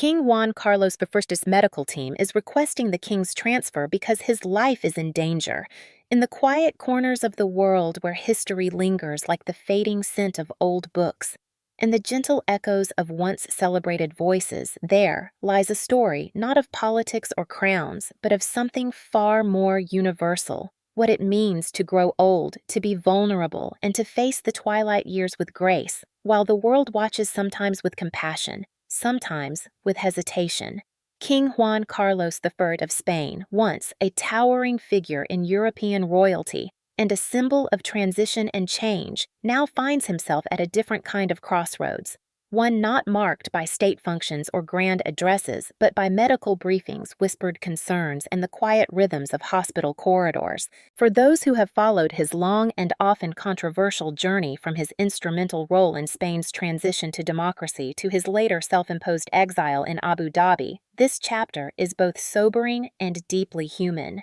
King Juan Carlos I's medical team is requesting the king's transfer because his life is in danger. In the quiet corners of the world where history lingers like the fading scent of old books, and the gentle echoes of once celebrated voices, there lies a story not of politics or crowns, but of something far more universal. What it means to grow old, to be vulnerable, and to face the twilight years with grace, while the world watches sometimes with compassion, sometimes with hesitation. King Juan Carlos I of Spain, once a towering figure in European royalty and a symbol of transition and change, now finds himself at a different kind of crossroads, one not marked by state functions or grand addresses, but by medical briefings, whispered concerns, and the quiet rhythms of hospital corridors. For those who have followed his long and often controversial journey from his instrumental role in Spain's transition to democracy to his later self-imposed exile in Abu Dhabi, this chapter is both sobering and deeply human.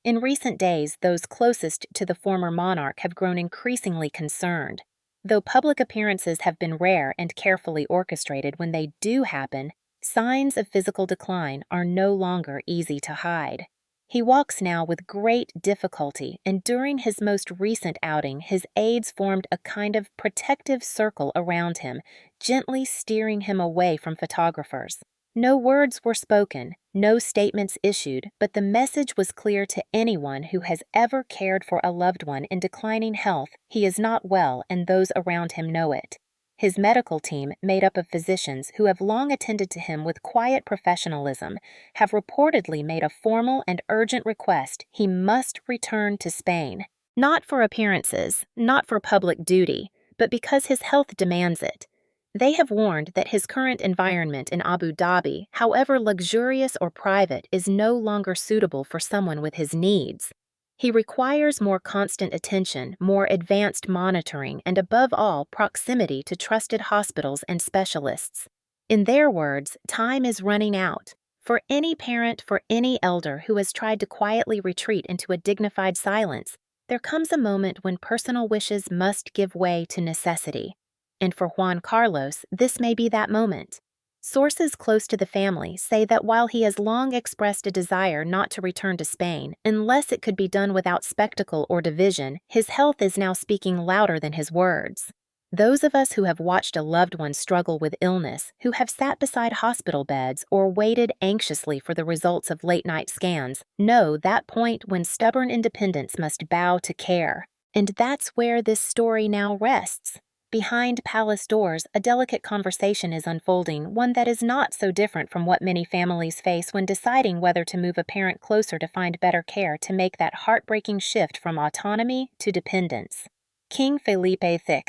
In recent days, those closest to the former monarch have grown increasingly concerned. Though public appearances have been rare and carefully orchestrated when they do happen, signs of physical decline are no longer easy to hide. He walks now with great difficulty, and during his most recent outing, his aides formed a kind of protective circle around him, gently steering him away from photographers. No words were spoken, no statements issued, but the message was clear to anyone who has ever cared for a loved one in declining health: he is not well, and those around him know it. His medical team, made up of physicians who have long attended to him with quiet professionalism, have reportedly made a formal and urgent request: he must return to Spain. Not for appearances, not for public duty, but because his health demands it. They have warned that his current environment in Abu Dhabi, however luxurious or private, is no longer suitable for someone with his needs. He requires more constant attention, more advanced monitoring, and above all, proximity to trusted hospitals and specialists. In their words, time is running out. For any parent, for any elder who has tried to quietly retreat into a dignified silence, there comes a moment when personal wishes must give way to necessity. And for Juan Carlos, this may be that moment. Sources close to the family say that while he has long expressed a desire not to return to Spain, unless it could be done without spectacle or division, his health is now speaking louder than his words. Those of us who have watched a loved one struggle with illness, who have sat beside hospital beds or waited anxiously for the results of late-night scans, know that point when stubborn independence must bow to care. And that's where this story now rests. Behind palace doors, a delicate conversation is unfolding, one that is not so different from what many families face when deciding whether to move a parent closer to find better care, to make that heartbreaking shift from autonomy to dependence. King Felipe VI,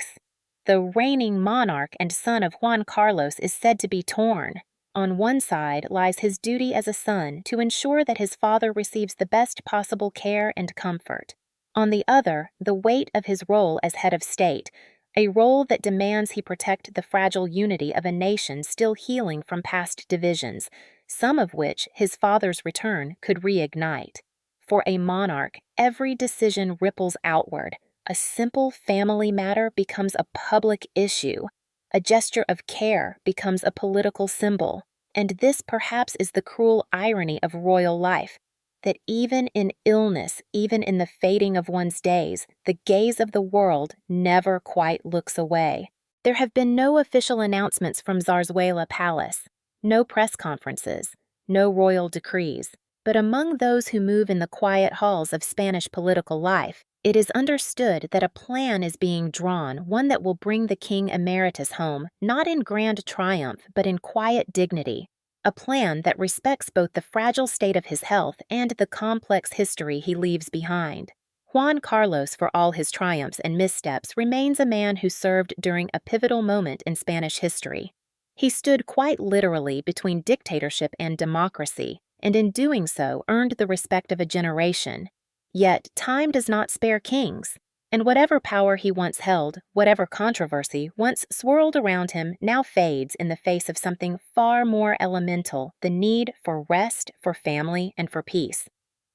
the reigning monarch and son of Juan Carlos, is said to be torn. On one side lies his duty as a son to ensure that his father receives the best possible care and comfort. On the other, the weight of his role as head of state, a role that demands he protect the fragile unity of a nation still healing from past divisions, some of which his father's return could reignite. For a monarch, every decision ripples outward. A simple family matter becomes a public issue. A gesture of care becomes a political symbol. And this perhaps is the cruel irony of royal life, that even in illness, even in the fading of one's days, the gaze of the world never quite looks away. There have been no official announcements from Zarzuela Palace, no press conferences, no royal decrees. But among those who move in the quiet halls of Spanish political life, it is understood that a plan is being drawn, one that will bring the King Emeritus home, not in grand triumph, but in quiet dignity. A plan that respects both the fragile state of his health and the complex history he leaves behind. Juan Carlos, for all his triumphs and missteps, remains a man who served during a pivotal moment in Spanish history. He stood quite literally between dictatorship and democracy, and in doing so earned the respect of a generation. Yet time does not spare kings. And whatever power he once held, whatever controversy once swirled around him, now fades in the face of something far more elemental: the need for rest, for family, and for peace.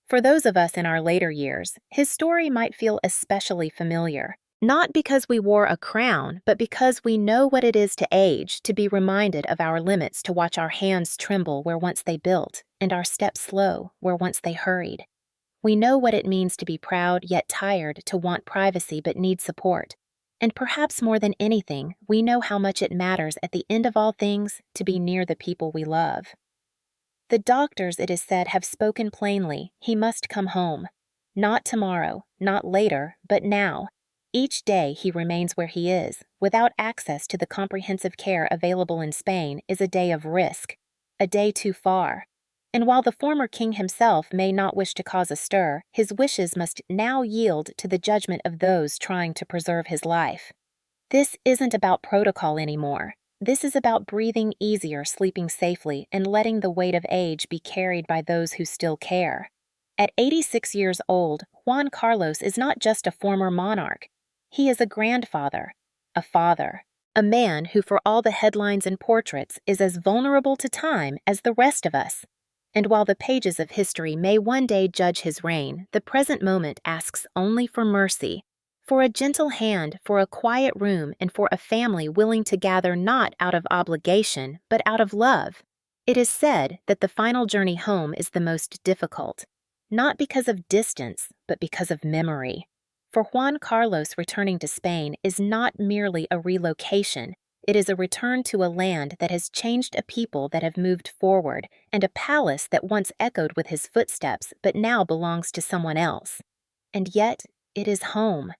For those of us in our later years, his story might feel especially familiar. Not because we wore a crown, but because we know what it is to age, to be reminded of our limits, to watch our hands tremble where once they built, and our steps slow where once they hurried. We know what it means to be proud yet tired, to want privacy but need support. And perhaps more than anything, we know how much it matters at the end of all things to be near the people we love. The doctors, it is said, have spoken plainly. He must come home. Not tomorrow, not later, but now. Each day he remains where he is, without access to the comprehensive care available in Spain, is a day of risk, a day too far. And while the former king himself may not wish to cause a stir, his wishes must now yield to the judgment of those trying to preserve his life. This isn't about protocol anymore. This is about breathing easier, sleeping safely, and letting the weight of age be carried by those who still care. At 86 years old, Juan Carlos is not just a former monarch. He is a grandfather, a father, a man who, for all the headlines and portraits, is as vulnerable to time as the rest of us. And while the pages of history may one day judge his reign, the present moment asks only for mercy, for a gentle hand, for a quiet room, and for a family willing to gather not out of obligation, but out of love. It is said that the final journey home is the most difficult, not because of distance, but because of memory. For Juan Carlos, returning to Spain is not merely a relocation. It is a return to a land that has changed, a people that have moved forward, and a palace that once echoed with his footsteps but now belongs to someone else. And yet, it is home.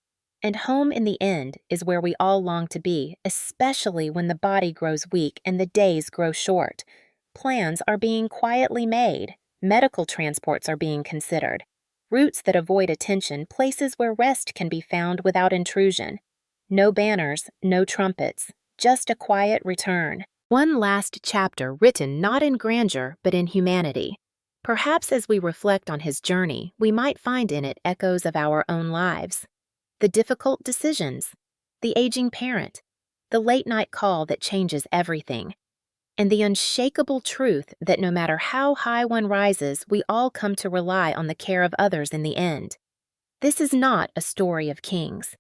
And home, in the end, is where we all long to be, especially when the body grows weak and the days grow short. Plans are being quietly made. Medical transports are being considered. Routes that avoid attention, places where rest can be found without intrusion. No banners, no trumpets, just a quiet return. One last chapter written not in grandeur, but in humanity. Perhaps as we reflect on his journey, we might find in it echoes of our own lives. The difficult decisions, the aging parent, the late-night call that changes everything, and the unshakable truth that no matter how high one rises, we all come to rely on the care of others in the end. This is not a story of kings.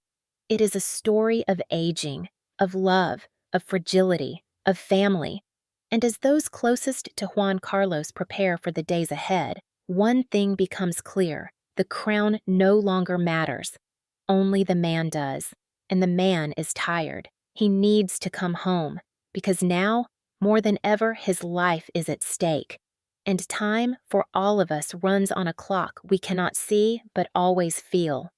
It is a story of aging, of love, of fragility, of family. And as those closest to Juan Carlos prepare for the days ahead, one thing becomes clear: the crown no longer matters. Only the man does, and the man is tired. He needs to come home, because now, more than ever, his life is at stake. And time, for all of us, runs on a clock we cannot see but always feel.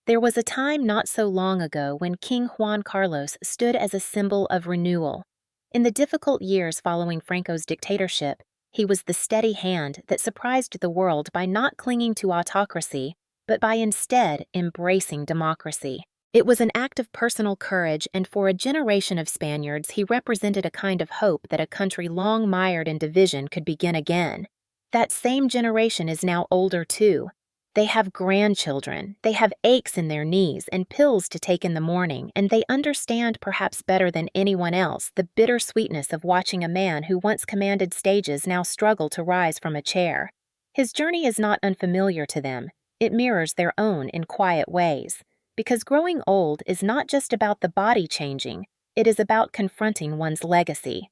There was a time not so long ago when King Juan Carlos stood as a symbol of renewal. In the difficult years following Franco's dictatorship, he was the steady hand that surprised the world by not clinging to autocracy, but by instead embracing democracy. It was an act of personal courage, and for a generation of Spaniards, he represented a kind of hope that a country long mired in division could begin again. That same generation is now older too. They have grandchildren, they have aches in their knees and pills to take in the morning, and they understand perhaps better than anyone else the bitter sweetness of watching a man who once commanded stages now struggle to rise from a chair. His journey is not unfamiliar to them. It mirrors their own in quiet ways. Because growing old is not just about the body changing, it is about confronting one's legacy.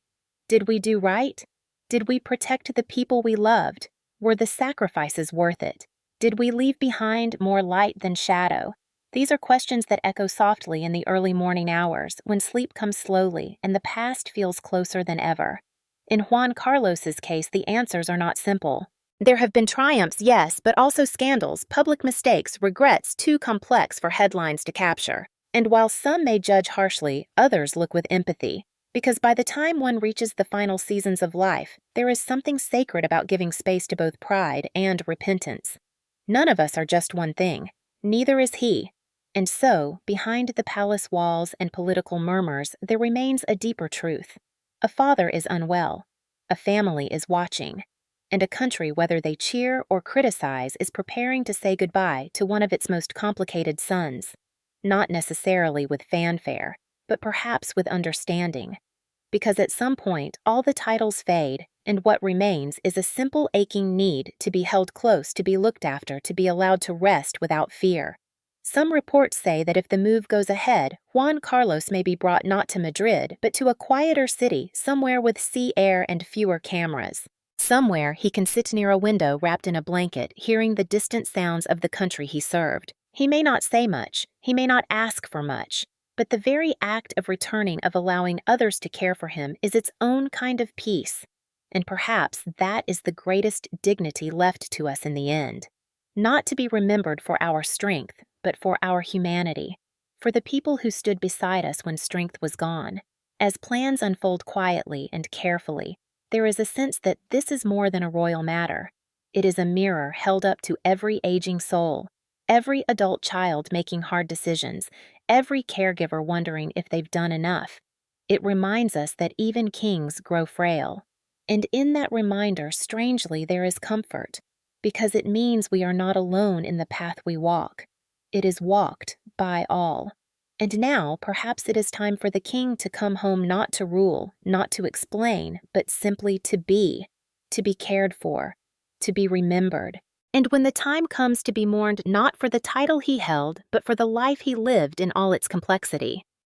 Did we do right? Did we protect the people we loved? Were the sacrifices worth it? Did we leave behind more light than shadow? These are questions that echo softly in the early morning hours, when sleep comes slowly and the past feels closer than ever. In Juan Carlos's case, the answers are not simple. There have been triumphs, yes, but also scandals, public mistakes, regrets too complex for headlines to capture. And while some may judge harshly, others look with empathy. Because by the time one reaches the final seasons of life, there is something sacred about giving space to both pride and repentance. None of us are just one thing. Neither is he. And so, behind the palace walls and political murmurs, there remains a deeper truth. A father is unwell. A family is watching. And a country, whether they cheer or criticize, is preparing to say goodbye to one of its most complicated sons. Not necessarily with fanfare, but perhaps with understanding. Because at some point, all the titles fade, and what remains is a simple aching need to be held close, to be looked after, to be allowed to rest without fear. Some reports say that if the move goes ahead, Juan Carlos may be brought not to Madrid, but to a quieter city somewhere with sea air and fewer cameras. Somewhere he can sit near a window wrapped in a blanket, hearing the distant sounds of the country he served. He may not say much, he may not ask for much, but the very act of returning, of allowing others to care for him, is its own kind of peace. And perhaps that is the greatest dignity left to us in the end. Not to be remembered for our strength, but for our humanity, for the people who stood beside us when strength was gone. As plans unfold quietly and carefully, there is a sense that this is more than a royal matter. It is a mirror held up to every aging soul, every adult child making hard decisions, every caregiver wondering if they've done enough. It reminds us that even kings grow frail. And in that reminder, strangely, there is comfort, because it means we are not alone in the path we walk. It is walked by all. And now, perhaps it is time for the king to come home, not to rule, not to explain, but simply to be cared for, to be remembered. And when the time comes to be mourned not for the title he held, but for the life he lived in all its complexity,